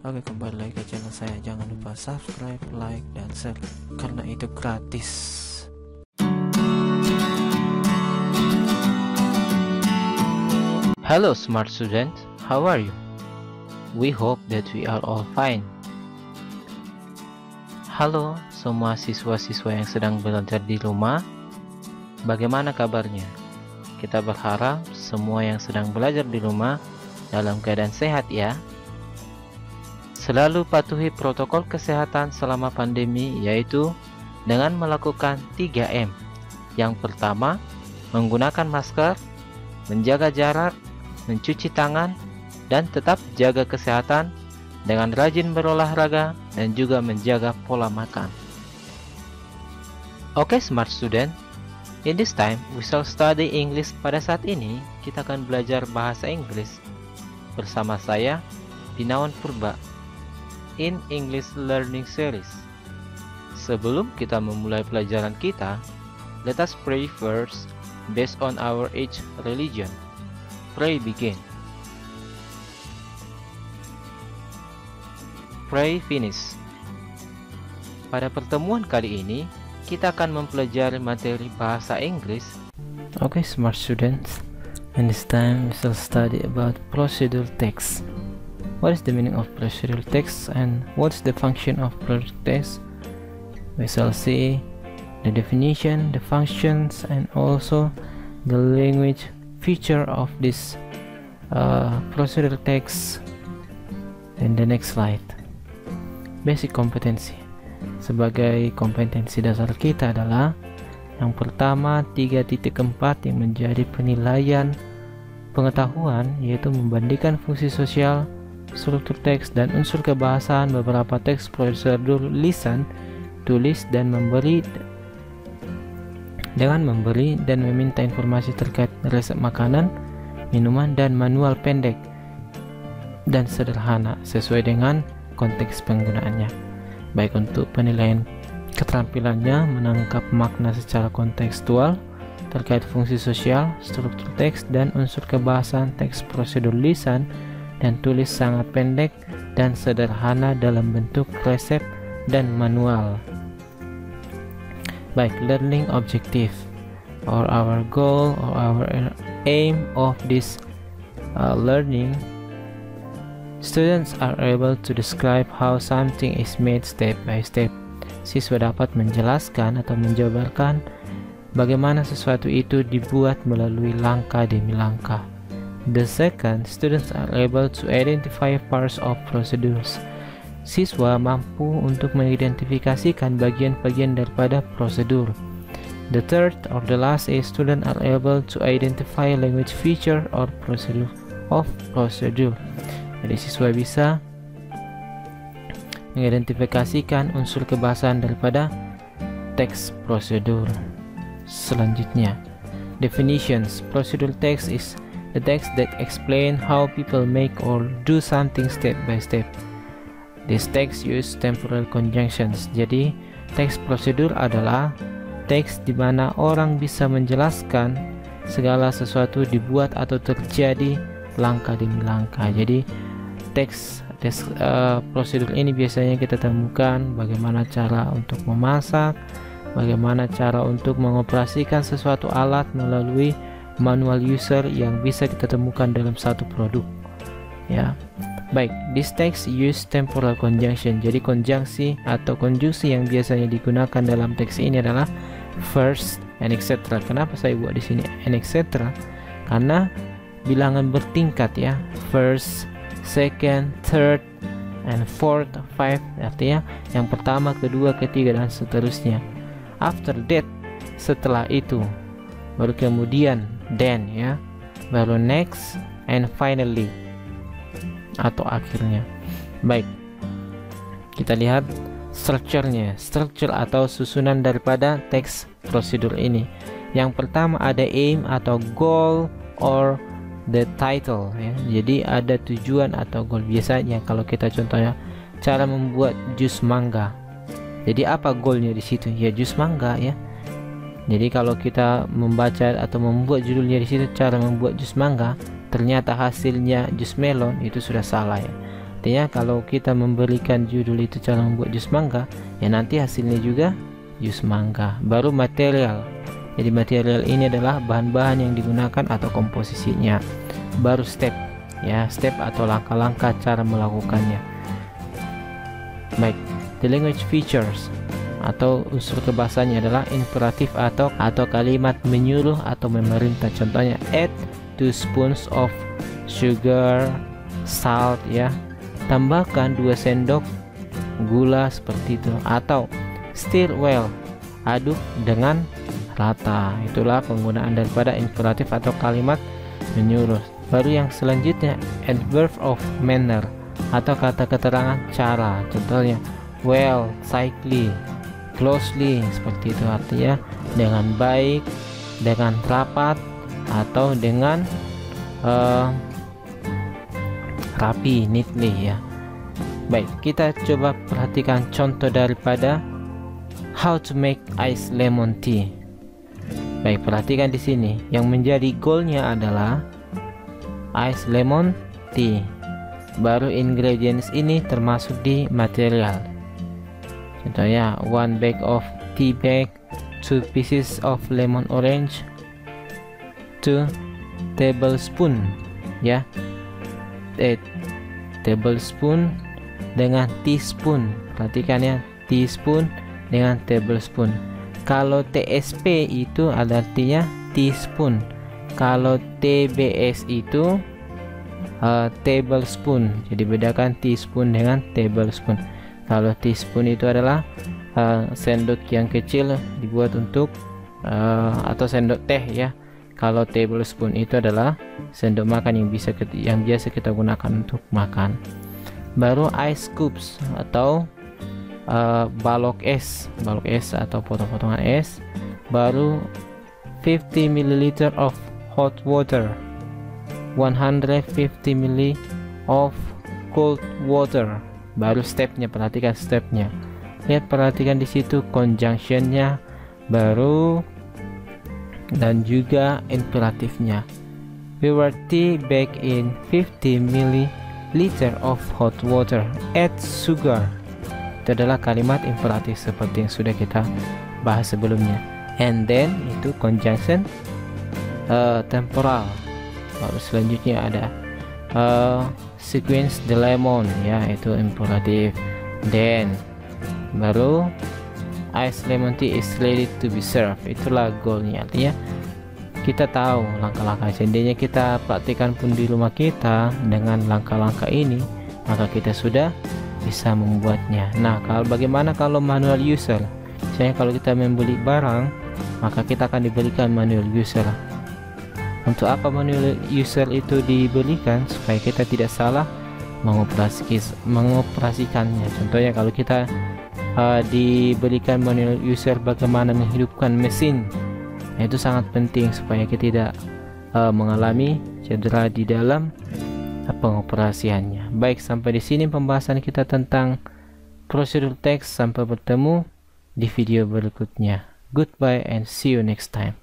Oke, kembali lagi ke channel saya. Jangan lupa subscribe, like, dan share karena itu gratis. Hello smart students, how are you? We hope that we are all fine. Halo semua siswa-siswa yang sedang belajar di rumah, bagaimana kabarnya? Kita berharap semua yang sedang belajar di rumah dalam keadaan sehat ya. Selalu patuhi protokol kesehatan selama pandemi, yaitu dengan melakukan 3M. Yang pertama, menggunakan masker, menjaga jarak, mencuci tangan, dan tetap jaga kesehatan dengan rajin berolahraga dan juga menjaga pola makan. Oke, smart student, in this time we shall study English. Pada saat ini kita akan belajar bahasa Inggris bersama saya, Binawan Purba, in English Learning Series. Sebelum kita memulai pelajaran kita, let us pray first based on our each religion. Pray begin. Pray finish. Pada pertemuan kali ini, kita akan mempelajari materi bahasa Inggris. Okay, smart students, and this time we shall study about procedural text. What is the meaning of procedural text and what's the function of procedural text? We shall see the definition, the functions, and also the language feature of this procedural text in the next slide. Basic kompetensi. Sebagai kompetensi dasar kita adalah yang pertama 3.4 yang menjadi penilaian pengetahuan, yaitu membandingkan fungsi sosial, struktur teks, dan unsur kebahasaan beberapa teks prosedur lisan, tulis, dan memberi dan meminta informasi terkait resep makanan, minuman, dan manual pendek dan sederhana sesuai dengan konteks penggunaannya, baik untuk penilaian keterampilannya menangkap makna secara kontekstual terkait fungsi sosial, struktur teks, dan unsur kebahasaan teks prosedur lisan dan tulis sangat pendek dan sederhana dalam bentuk resep dan manual. Baik, learning objective or our goal or our aim of this learning, students are able to describe how something is made step by step. Siswa dapat menjelaskan atau menjabarkan bagaimana sesuatu itu dibuat melalui langkah demi langkah. The second, students are able to identify parts of procedures. Siswa mampu untuk mengidentifikasikan bagian-bagian daripada prosedur. The third or the last is students are able to identify language feature or procedure of procedure. Jadi siswa bisa mengidentifikasikan unsur kebahasaan daripada teks prosedur. Selanjutnya, definitions. Procedural text is the text that explain how people make or do something step by step. This text use temporal conjunctions. Jadi, teks prosedur adalah teks di mana orang bisa menjelaskan segala sesuatu dibuat atau terjadi langkah demi langkah. Jadi, teks prosedur ini biasanya kita temukan bagaimana cara untuk memasak, bagaimana cara untuk mengoperasikan sesuatu alat melalui manual user yang bisa kita temukan dalam satu produk ya. Baik, this text use temporal conjunction. Jadi konjungsi atau konjungsi yang biasanya digunakan dalam teks ini adalah first and etc. Kenapa saya buat di sini and etc? Karena bilangan bertingkat ya. First, second, third, and fourth, five, artinya yang pertama, kedua, ketiga, dan seterusnya. After that, setelah itu, baru kemudian then ya, baru next, and finally atau akhirnya. Baik, kita lihat strukturnya. Struktur atau susunan daripada teks prosedur ini. Yang pertama ada aim atau goal or the title ya. Jadi ada tujuan atau goal. Biasanya kalau kita contohnya cara membuat jus mangga. Jadi apa goalnya di situ? Ya jus mangga ya. Jadi kalau kita membaca atau membuat judulnya di situ cara membuat jus mangga, ternyata hasilnya jus melon, itu sudah salah ya. Artinya kalau kita memberikan judul itu cara membuat jus mangga, ya nanti hasilnya juga jus mangga. Baru material. Jadi material ini adalah bahan-bahan yang digunakan atau komposisinya. Baru step, ya, step atau langkah-langkah cara melakukannya. Baik, the language features atau unsur kebahasaannya adalah imperatif atau kalimat menyuruh atau memerintah. Contohnya add 2 spoons of sugar, salt, ya. Tambahkan 2 sendok gula, seperti itu. Atau stir well, aduk dengan rata. Itulah penggunaan daripada imperatif atau kalimat menyuruh. Baru yang selanjutnya adverb of manner atau kata keterangan cara. Contohnya well, slightly, closely, seperti itu. Artinya dengan baik, dengan rapat, atau dengan rapi, neatly, ya. Baik, kita coba perhatikan contoh daripada how to make ice lemon tea. Baik, perhatikan di sini yang menjadi goalnya adalah ice lemon tea. Baru ingredients ini termasuk di material. Contohnya 1 bag of tea bag, 2 pieces of lemon orange, 2 tablespoon, ya. Tablespoon dengan teaspoon. Perhatikan ya, teaspoon dengan tablespoon. Kalau TSP itu artinya teaspoon. Kalau TBS itu tablespoon. Jadi bedakan teaspoon dengan tablespoon. Kalau teaspoon itu adalah sendok yang kecil dibuat untuk atau sendok teh, ya. Kalau tablespoon itu adalah sendok makan yang biasa kita gunakan untuk makan. Baru ice cubes atau balok es atau potong-potongan es. Baru 50 ml of hot water, 150 ml of cold water. Baru stepnya, perhatikan stepnya. Lihat, perhatikan di situ conjunctionnya, baru dan juga imperatifnya. Pour tea bag in 50 ml of hot water. Add sugar. Itu adalah kalimat imperatif seperti yang sudah kita bahas sebelumnya. And then itu conjunction temporal. Baru selanjutnya ada sequence the lemon, ya, itu imperatif. Then baru ice lemon tea is ready to be served. Itulah goalnya. Artinya kita tahu langkah-langkah. Seandainya kita praktikkan pun di rumah kita dengan langkah-langkah ini, maka kita sudah bisa membuatnya. Nah, bagaimana kalau manual user? Misalnya kalau kita membeli barang, maka kita akan diberikan manual user. Untuk apa manual user itu diberikan? Supaya kita tidak salah mengoperasikannya. Contohnya kalau kita diberikan manual user bagaimana menghidupkan mesin, nah, itu sangat penting supaya kita tidak mengalami cedera di dalam pengoperasiannya. Baik, sampai di sini pembahasan kita tentang prosedur teks. Sampai bertemu di video berikutnya. Goodbye and see you next time.